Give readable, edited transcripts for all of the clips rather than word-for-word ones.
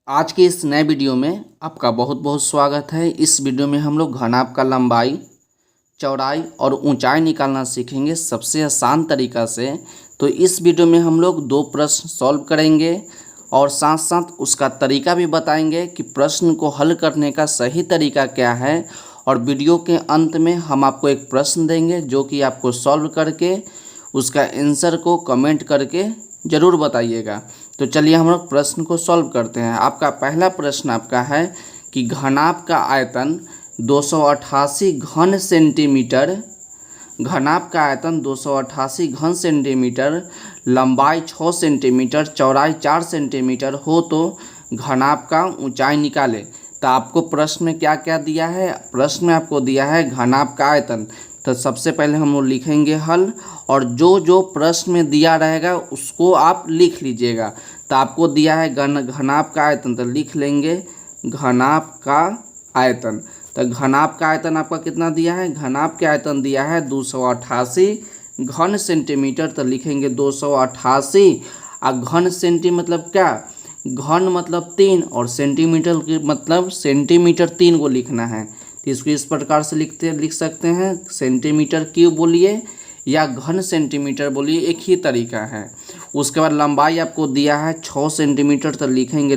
आज के इस नए वीडियो में आपका बहुत बहुत स्वागत है। इस वीडियो में हम लोग घनाभ का लंबाई, चौड़ाई और ऊंचाई निकालना सीखेंगे सबसे आसान तरीका से। तो इस वीडियो में हम लोग दो प्रश्न सॉल्व करेंगे और साथ साथ उसका तरीका भी बताएंगे कि प्रश्न को हल करने का सही तरीका क्या है। और वीडियो के अंत में हम आपको एक प्रश्न देंगे जो कि आपको सॉल्व करके उसका आंसर को कमेंट करके ज़रूर बताइएगा। तो चलिए हम लोग प्रश्न को सॉल्व करते हैं। आपका पहला प्रश्न आपका है कि घनाभ का आयतन 288 घन सेंटीमीटर, घनाभ का आयतन 288 घन सेंटीमीटर, लंबाई 6 सेंटीमीटर, चौड़ाई 4 सेंटीमीटर हो तो घनाभ का ऊंचाई निकाले। तो आपको प्रश्न में क्या क्या दिया है? प्रश्न में आपको दिया है घनाभ का आयतन। तो सबसे पहले हम लोग लिखेंगे हल, और जो जो प्रश्न में दिया रहेगा उसको आप लिख लीजिएगा। तो आपको दिया है घनाभ का आयतन, तो लिख लेंगे घनाभ का आयतन। तो घनाभ का आयतन आपका कितना दिया है? घनाभ का आयतन दिया है 288 घन सेंटीमीटर। तो लिखेंगे 288। और घन सेंटी मतलब क्या? घन मतलब 3 और सेंटीमीटर की मतलब सेंटीमीटर 3 को लिखना है। तो इसको इस प्रकार से लिख सकते हैं, सेंटीमीटर क्यूब बोलिए या घन सेंटीमीटर बोलिए, एक ही तरीका है। उसके बाद लंबाई आपको दिया है 6 सेंटीमीटर। तो लिखेंगे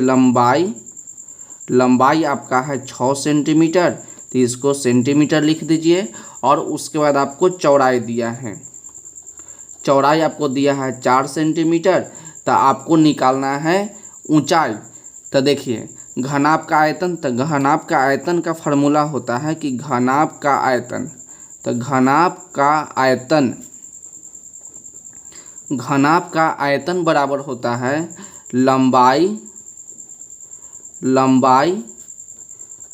लंबाई आपका है 6 सेंटीमीटर। तो इसको सेंटीमीटर लिख दीजिए। और उसके बाद आपको चौड़ाई दिया है, चौड़ाई आपको दिया है 4 सेंटीमीटर। तो आपको निकालना है ऊंचाई। तो देखिए घनाभ का आयतन, तो घनाभ का आयतन का फार्मूला होता है कि घनाभ का आयतन, तो घनाभ का आयतन बराबर होता है लंबाई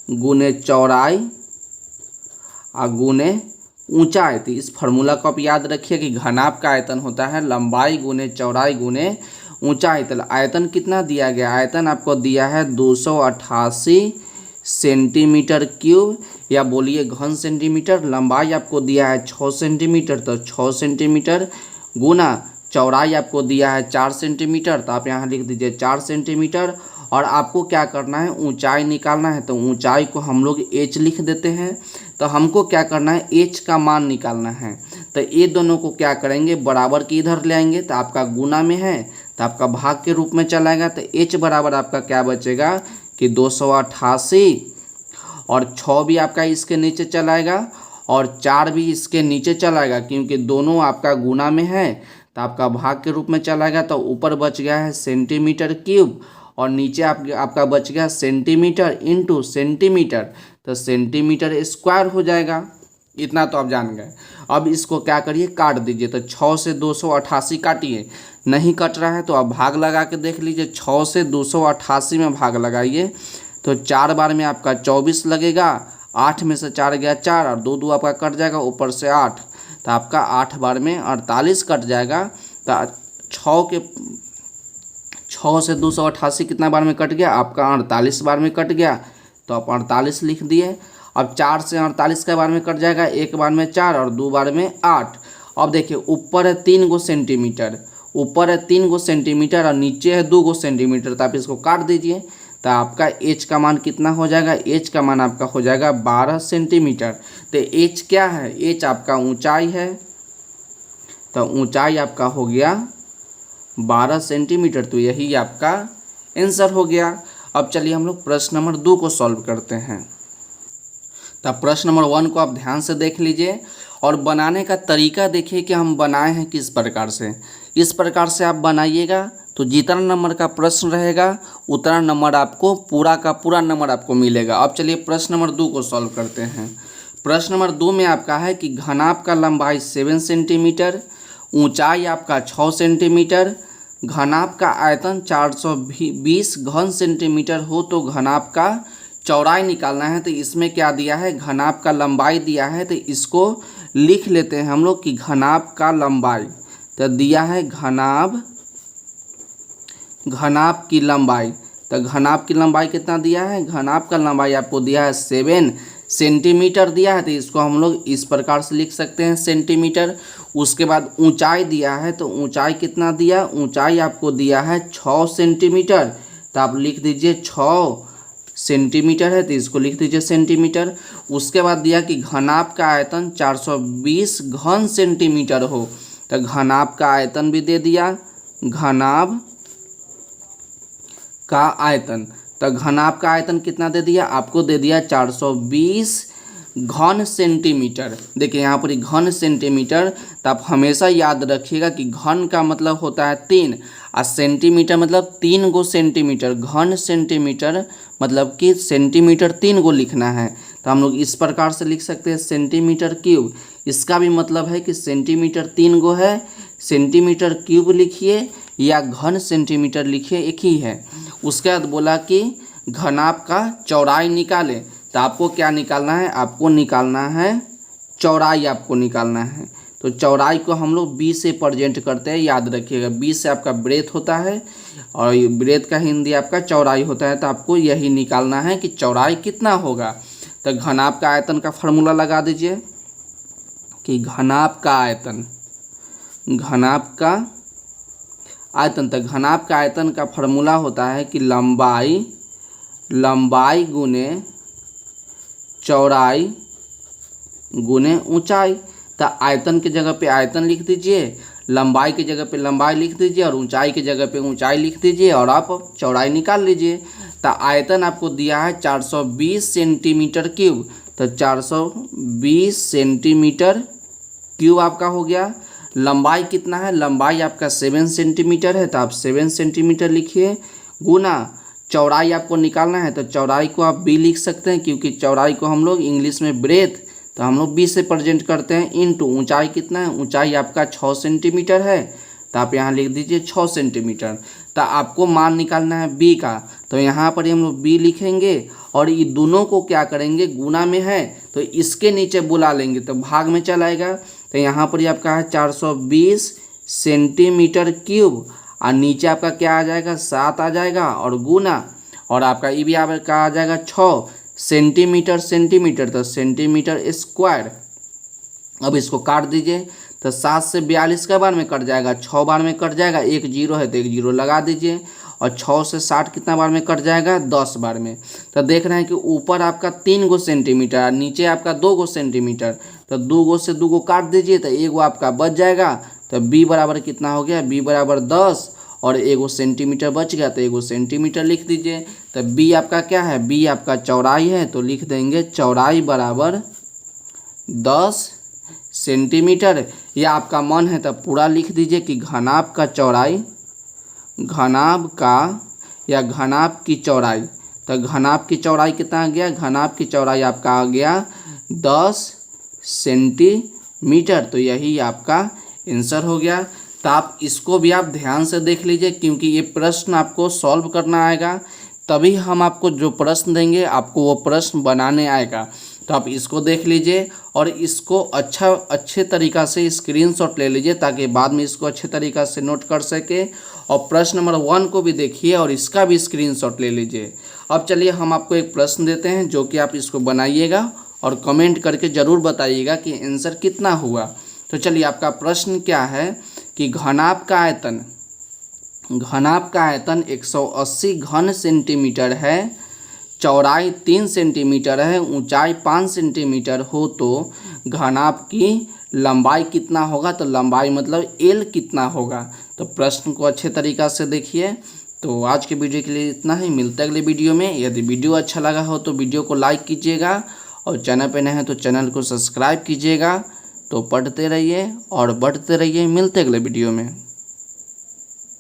गुने चौड़ाई और गुने ऊंचाई। तो इस फार्मूला को आप याद रखिए कि घनाभ का आयतन होता है लंबाई गुने चौड़ाई गुने ऊंचाई। तो आयतन कितना दिया गया? आयतन आपको दिया है 288 सेंटीमीटर क्यूब या बोलिए घन सेंटीमीटर। लंबाई आपको दिया है 6 सेंटीमीटर, तो 6 सेंटीमीटर गुना चौड़ाई आपको दिया है 4 सेंटीमीटर। तो आप यहाँ लिख दीजिए 4 सेंटीमीटर। और आपको क्या करना है? ऊंचाई निकालना है। तो ऊंचाई को हम लोग h लिख देते हैं। तो हमको क्या करना है? h का मान निकालना है। तो ये दोनों को क्या करेंगे? बराबर के इधर ले आएंगे। तो आपका गुना में है तो आपका भाग के रूप में चलाएगा। तो h बराबर आपका क्या बचेगा कि 288 और 6 भी आपका इसके नीचे चलाएगा और 4 भी इसके नीचे चलाएगा, क्योंकि दोनों आपका गुना में है तो आपका भाग के रूप में चलाएगा। तो ऊपर बच गया है सेंटीमीटर क्यूब और नीचे आपका बच गया सेंटीमीटर इंटू सेंटीमीटर। तो सेंटीमीटर स्क्वायर हो जाएगा। इतना तो आप जान गए। अब इसको क्या करिए? काट दीजिए। तो 6 से 288 काटिए, नहीं कट रहा है तो आप भाग लगा के देख लीजिए। 6 से 288 में भाग लगाइए तो 4 बार में आपका 24 लगेगा। 8 में से 4 गया 4 और 2 2 आपका कट जाएगा, ऊपर से 8। तो आपका 8 बार में 48 कट जाएगा। तो 6 से 288 कितना बार में कट गया? आपका 48 बार में कट गया। तो आप 48 लिख दिए। अब 4 से 48 के बार में कट जाएगा, एक बार में 4 और 2 बार में 8। अब देखिए ऊपर है 3 गो सेंटीमीटर, ऊपर है 3 गो सेंटीमीटर और नीचे है 2 गो सेंटीमीटर। तो आप इसको काट दीजिए। तो आपका h का मान कितना हो जाएगा? h का मान आपका हो जाएगा 12 सेंटीमीटर। तो h क्या है? h आपका ऊंचाई है। तो ऊंचाई आपका हो गया 12 सेंटीमीटर। तो यही आपका आंसर हो गया। अब चलिए हम लोग प्रश्न नंबर 2 को सॉल्व करते हैं। तो प्रश्न नंबर 1 को आप ध्यान से देख लीजिए और बनाने का तरीका देखिए कि हम बनाए हैं किस प्रकार से। इस प्रकार से आप बनाइएगा तो जितना नंबर का प्रश्न रहेगा उतना नंबर आपको पूरा का पूरा नंबर आपको मिलेगा। अब चलिए प्रश्न नंबर 2 को सॉल्व करते हैं। प्रश्न नंबर 2 में आपका है कि घनाभ का लंबाई 7 सेंटीमीटर, ऊंचाई आपका 6 सेंटीमीटर, घनाभ का आयतन 420 घन सेंटीमीटर हो तो घनाभ का चौड़ाई निकालना है। तो इसमें क्या दिया है? घनाभ का लंबाई दिया है। तो इसको लिख लेते हैं हम लोग कि घनाभ का लंबाई। तो दिया है घनाभ की लंबाई। तो घनाभ की लंबाई कितना दिया है? घनाभ का लंबाई आपको दिया है 7 सेंटीमीटर दिया है। तो इसको हम लोग इस प्रकार से लिख सकते हैं सेंटीमीटर। उसके बाद ऊंचाई दिया है। तो ऊंचाई कितना दिया? ऊंचाई आपको दिया है 6 सेंटीमीटर। तो आप लिख दीजिए 6 सेंटीमीटर है, तो इसको लिख दीजिए सेंटीमीटर। उसके बाद दिया कि घनाभ का आयतन 420 घन सेंटीमीटर हो, तो घनाभ का आयतन भी दे दिया, घनाभ का आयतन, तो घनाभ का आयतन कितना दे दिया, आपको दे दिया 420 घन सेंटीमीटर। देखिए यहाँ पर घन सेंटीमीटर, तो आप हमेशा याद रखिएगा कि घन का मतलब होता है 3 और सेंटीमीटर मतलब 3 गो सेंटीमीटर। घन सेंटीमीटर मतलब कि सेंटीमीटर 3 गो लिखना है, तो हम लोग इस प्रकार से लिख सकते हैं सेंटीमीटर क्यूब। इसका भी मतलब है कि सेंटीमीटर 3 गो है, सेंटीमीटर क्यूब लिखिए या घन सेंटीमीटर लिखिए, एक ही है। उसके बाद बोला कि घनाभ का चौड़ाई निकालें, तो आपको क्या निकालना है, आपको निकालना है चौड़ाई, आपको निकालना है। तो चौड़ाई को हम लोग बी से प्रेजेंट करते हैं, याद रखिएगा। बी से आपका ब्रेथ होता है और ब्रेथ का हिंदी आपका चौड़ाई होता है, तो आपको यही निकालना है कि चौड़ाई कितना होगा। तो घनाभ का आयतन का फॉर्मूला लगा दीजिए कि घनाभ का आयतन, घनाभ का आयतन, तो घनाभ का आयतन का फॉर्मूला होता है कि लंबाई, लंबाई गुने चौड़ाई गुने ऊंचाई। तो आयतन की जगह पे आयतन लिख दीजिए, लंबाई की जगह पे लंबाई लिख दीजिए और ऊंचाई की जगह पे ऊंचाई लिख दीजिए और आप चौड़ाई निकाल लीजिए। तो आयतन आपको दिया है 420 सेंटीमीटर क्यूब, तो 420 सेंटीमीटर क्यूब आपका हो गया। लंबाई कितना है, लंबाई आपका 7 सेंटीमीटर है, तो आप 7 सेंटीमीटर लिखिए, गुना चौड़ाई आपको निकालना है, तो चौड़ाई को आप बी लिख सकते हैं क्योंकि चौड़ाई को हम लोग इंग्लिश में ब्रेथ, तो हम लोग बी से प्रेजेंट करते हैं। इनटू ऊंचाई कितना है, ऊंचाई आपका 6 सेंटीमीटर है, तो आप यहाँ लिख दीजिए 6 सेंटीमीटर। तो आपको मान निकालना है बी का, तो यहाँ पर हम लोग बी लिखेंगे और ये दोनों को क्या करेंगे, गुना में है तो इसके नीचे बुला लेंगे तो भाग में चला आएगा। तो यहाँ पर आपका है 420 सेंटीमीटर क्यूब और नीचे आपका क्या आ जाएगा, 7 आ जाएगा और गुना, और आपका ये भी आपका आ जाएगा 6 सेंटीमीटर, सेंटीमीटर तो सेंटीमीटर स्क्वायर। अब इसको काट दीजिए, तो 7 से 42 का बार में कट जाएगा, 6 बार में कट जाएगा, एक जीरो है तो एक जीरो लगा दीजिए, और 6 से 60 कितना बार में कट जाएगा, 10 बार में। तो देख रहे हैं कि ऊपर आपका 3 गो सेंटीमीटर, नीचे आपका 2 गो सेंटीमीटर, तो 2 गो से 2 गो काट दीजिए तो 1 गो आपका बच जाएगा। तो बी बराबर कितना हो गया, बी बराबर 10 और 1 गो सेंटीमीटर बच गया, तो 1 गो सेंटीमीटर लिख दीजिए। तो बी आपका क्या है, बी आपका चौड़ाई है, तो लिख देंगे चौड़ाई बराबर 10 सेंटीमीटर। या आपका मन है तो पूरा लिख दीजिए कि घनाभ का चौड़ाई, घनाभ का या घनाभ की चौड़ाई, तो घनाभ की चौड़ाई कितना आ गया, घनाभ की चौड़ाई आपका आ गया 10 सेंटीमीटर। तो यही आपका आंसर हो गया। तो आप इसको भी आप ध्यान से देख लीजिए क्योंकि ये प्रश्न आपको सॉल्व करना आएगा, तभी हम आपको जो प्रश्न देंगे आपको वो प्रश्न बनाने आएगा। तो आप इसको देख लीजिए और इसको अच्छे तरीक़ा से स्क्रीनशॉट ले लीजिए ताकि बाद में इसको अच्छे तरीक़ा से नोट कर सके। और प्रश्न नंबर 1 को भी देखिए और इसका भी स्क्रीनशॉट ले लीजिए। अब चलिए हम आपको एक प्रश्न देते हैं जो कि आप इसको बनाइएगा और कमेंट करके ज़रूर बताइएगा कि आंसर कितना हुआ। तो चलिए आपका प्रश्न क्या है कि घनाभ का आयतन, घनाभ का आयतन 180 घन सेंटीमीटर है, चौड़ाई 3 सेंटीमीटर है, ऊंचाई 5 सेंटीमीटर हो तो घनाभ की लंबाई कितना होगा। तो लंबाई मतलब एल कितना होगा। तो प्रश्न को अच्छे तरीक़ा से देखिए। तो आज के वीडियो के लिए इतना ही, मिलते अगले वीडियो में। यदि वीडियो अच्छा लगा हो तो वीडियो को लाइक कीजिएगा और चैनल पे नए हैं तो चैनल को सब्सक्राइब कीजिएगा। तो पढ़ते रहिए और बढ़ते रहिए, मिलते अगले वीडियो में।